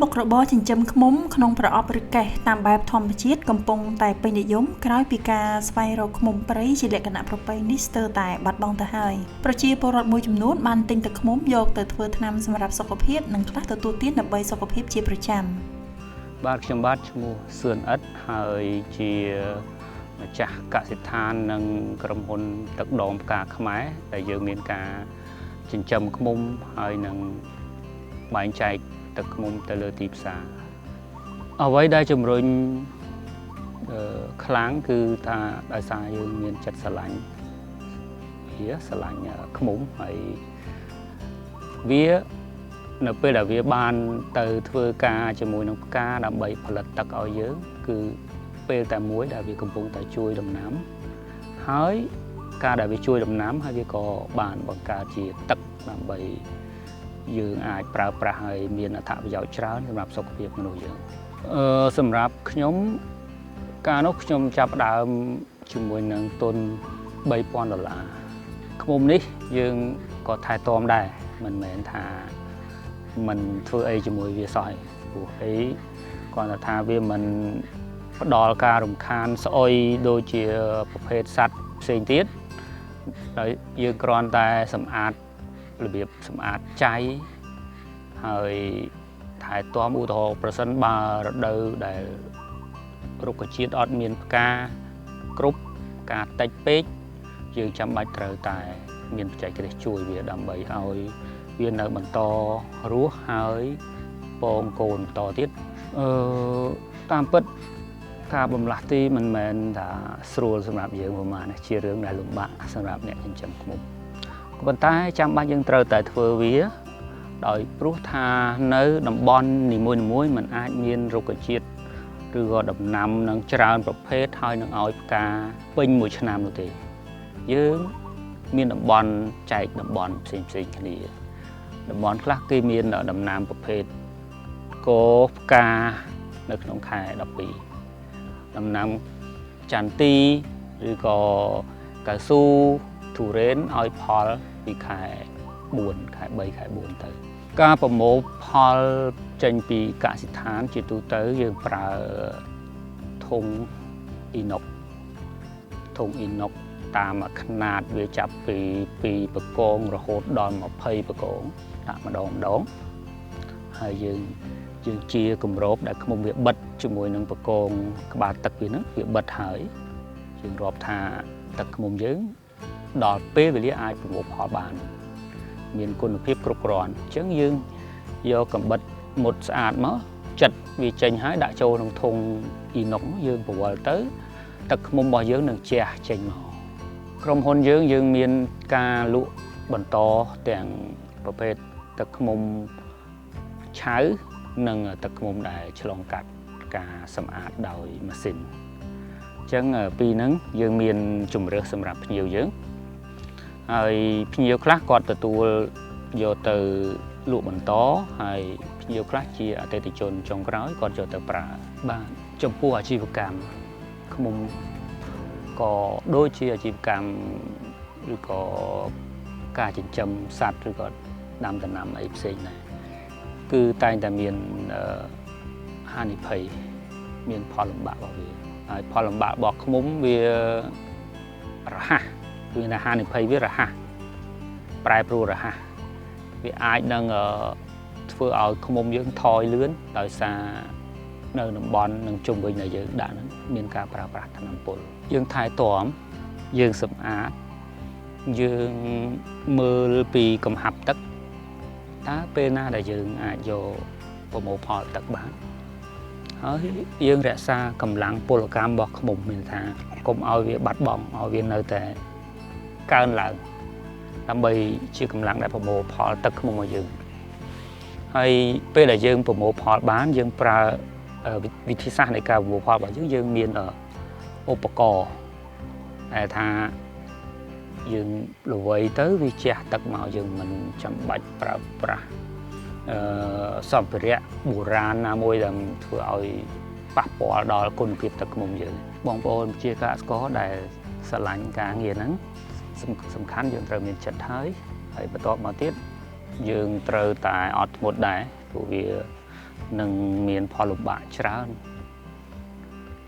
មុខរបរចិញ្ចឹមឃ្មុំក្នុងប្រអប់ឬកេះតាមបែបធម្មជាតិកំពុងតែពេញនិយមក្រោយពីការស្វែងរកឃ្មុំព្រៃជាលក្ខណៈប្រពៃនេះស្ទើរតែបាត់បង់ទៅហើយប្រជាពលរដ្ឋមួយចំនួនបានទិញទឹកឃ្មុំយកទៅធ្វើថ្នាំសម្រាប់សុខភាពនិងខ្លះទទួលទានដើម្បីសុខភាពជាប្រចាំបាទខ្ញុំបាទឈ្មោះសឿនអិតហើយជាម្ចាស់កសិដ្ឋាននិងក្រុមហ៊ុនទឹកដមផ្កាខ្មែរដែលយើងមានការចិញ្ចឹមឃ្មុំហើយនឹងបែងចែកទឹកឃ្មុំទៅលើទីផ្សារអ្វីដែលជំរុញខ្លាំងគឺថាដោយសារយើងមានចិត្តស្រឡាញ់ឃ្មុំហើយវានៅពេលដែលវាបានទៅធ្វើការជាមួយនឹងផ្កាដើម្បីផលិតទឹកឲ្យយើងគឺពេលតែមួយដែលវាកំពុងតែជួយដំណាំហើយការដែលវាជួយដំណាំហើយវាក៏បានបង្កើតជាទឹកដើម្បីយើងអាចប្រើប្រាស់ឲ្យមានអត្ថប្រយោជន៍ច្រើនសម្រាប់សុខភាពមនុស្សយើងសម្រាប់ខ្ញុំកាលនោះខ្ញុំចាប់ផ្ដើមជាមួយនឹងទុន$3,000ឃ្មុំនេះយើងក៏ថែទាំដែរមិនមែនថាมันធ្វើអីជាមួយវាសោះព្រោះអីគាត់ថាវាមិនផ្ដល់ការរំខានស្អុយដូចជាប្រភេទសត្វផ្សេងទៀតដោយយើងគ្រាន់តែសម្អាតរបៀបសម្អាតចៃហើយថែទាំឧទាហរណ៍ប្រសិនបើរដូវដែលរុក្ខជាតិអត់មានផ្កាគ្រប់ការតិចពេកយើងចាំបាច់ត្រូវតែមានបច្ចេកទេសជួយវាដើម្បីឲ្យវានៅបន្តរស់ហើយពងកូនបន្តទៀតតាមពិតការបំលាស់ទីមិនមែនថាស្រួលសម្រាប់យើងប្រហែលជារឿងដែលលំបាកសម្រាប់អ្នកចិញ្ចឹមឃ្មុំក៏ប៉ុន្តែចាំបាច់យើងត្រូវតែធ្វើវាដោយព្រោះថានៅតំបន់នីមួយៗมันអាចមានរុក្ខជាតិឬក៏ដំណាំនឹងច្រើនប្រភេទហើយនឹងឲ្យផ្កាពេញមួយឆ្នាំនោះទេយើងមានតំបន់ចែកតំបន់ផ្សេងគ្នាតំបន់ខ្លះគេមានដំណាំប្រភេទគោផ្កានៅក្នុងខែ12ដំណាំចន្ទីឬក៏កៅស៊ូទុរេនឲ្យផលពីខែ4ខែ3ខែ4ទៅការប្រមូលផលចេញពីកសិដ្ឋានជាទូទៅយើងប្រើធុងអ៊ីណុកតាមຂະຫນាតវាចាប់ពីបកងរហូតដល់20បកងដាក់ម្ដងហើយយើងជាគម្របដែលឃ្មុំវាបិទជាមួយនឹងបកងក្បាលទឹកវាហ្នឹងវាបិទហើយយើងរាប់ថាទឹកឃ្មុំយើងដល់ពេលវេលាអាចប្រមូលផលបានមានគុណភាពគ្រប់គ្រាន់អញ្ចឹងយើងយកកាំបិតមុតស្អាតមកចិតវាចេញហើយដាក់ចូលក្នុងធុងអ៊ីណុកយើងបវល់ទៅទឹកឃ្មុំរបស់យើងនឹងជះចេញមកក្រុមហ៊ុនយើងមានការលក់បន្តទាំងប្រភេទទឹកឃ្មុំឆៅនិងទឹកឃ្មុំដែលឆ្លងកាត់ការសម្អាតដោយម៉ាស៊ីនអញ្ចឹងពីហ្នឹងយើងមានជម្រើសសម្រាប់ភ្ញៀវយើងហើយភ្ញៀវខ្លះគាត់ទទួលយកទៅលក់បន្តហើយភ្ញៀវខ្លះជាអតិថិជនចុងក្រោយគាត់យកទៅប្រើបាទចំពោះអាជីវកម្មឃ្មុំក៏ដូចជាអាជីវកម្មឬក៏ការចិញ្ចឹមសត្វឬក៏ដាំដំណាំអីផ្សេងដែរគឺតែងតែមានហានិភ័យមានផលលំបាករបស់វាហើយផលលំបាករបស់ឃ្មុំវារហ័សគឺថាហានិភ័យវារហ័សប្រែប្រួលរហ័សវាអាចនឹងធ្វើឲ្យឃ្មុំយើងថយលឿនដោយសារនៅតំបន់នឹងជុំវិញដែលយើងដាក់ហ្នឹងមានការប្រើប្រាស់ថ្នាំពុលយើងថែទាំយើងសម្អាតយើងមើលពីកំហាប់ទឹកតើពេលណាដែលយើងអាចយកប្រមូលផលទឹកបានហើយយើងរក្សាកម្លាំងពលកម្មរបស់ឃ្មុំមានថាកុំឲ្យវាបាត់បង់ឲ្យវានៅតែកើនឡើងដើម្បីជាកម្លាំងដែលប្រមូលផលទឹកឃ្មុំរបស់យើងហើយពេលដែលយើងប្រមូលផលបានយើងប្រើវិធីសាស្ត្រនៃការប្រមូលផលរបស់យើងមានឧបករណ៍ដែលថាយើងល្វីទៅវាជះទឹកមកយើងមិនចាំបាច់ប្រើប្រាស់សម្ភារៈបុរាណណាមួយដែលធ្វើឲ្យប៉ះពាល់ដល់គុណភាពទឹកឃ្មុំយើងបងប្អូនជាកសិករដែលស្រឡាញ់ការងារហ្នឹងសំខាន់យើងត្រូវមានចិត្តហើយបន្ទាប់មកទៀតយើងត្រូវតែអត់ធ្មត់ដែរព្រោះវា នឹងមានផលលំបាកច្រើន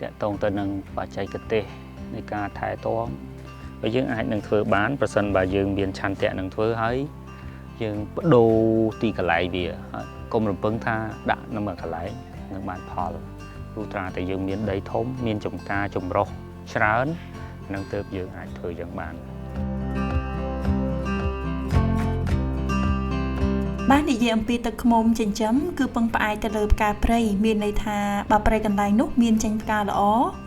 តាក់ទងទៅនឹងបច្ចេកទេសនៃការថែទាំបើយើងអាចនឹងធ្វើបានប្រសិនបើយើងមានឆន្ទៈនឹងធ្វើហើយយើងបដូរទីកន្លែងវាហើយកុំរំពឹងថាដាក់នៅមួយកន្លែងនឹងបានផលព្រោះត្រាតែយើងមានដីធំមានចំការចម្រុះច្រើននឹងទើបយើងអាចធ្វើយ៉ាងបានបាននិយាយអំពីទឹកឃ្មុំចិញ្ចឹមគឺពឹងផ្អែកទៅលើផ្កាព្រៃមានន័យថាបើព្រៃកន្លែងនោះមានចេញផ្កាល្អ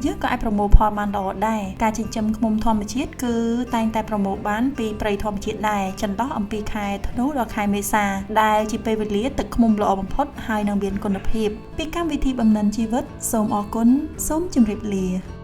យើងក៏អាចប្រមូលផលបានល្អដែរការចិញ្ចឹមឃ្មុំធម្មជាតិគឺតែងតែប្រមូលបានពីព្រៃធម្មជាតិដែរចន្លោះអំពីខែធ្នូដល់ខែមេសាដែលជាពេលវេលាទឹកឃ្មុំល្អបំផុតហើយនឹងមានគុណភាពពីកម្មវិធីបំណិនជីវិតសូមអរគុណសូមជម្រាបលា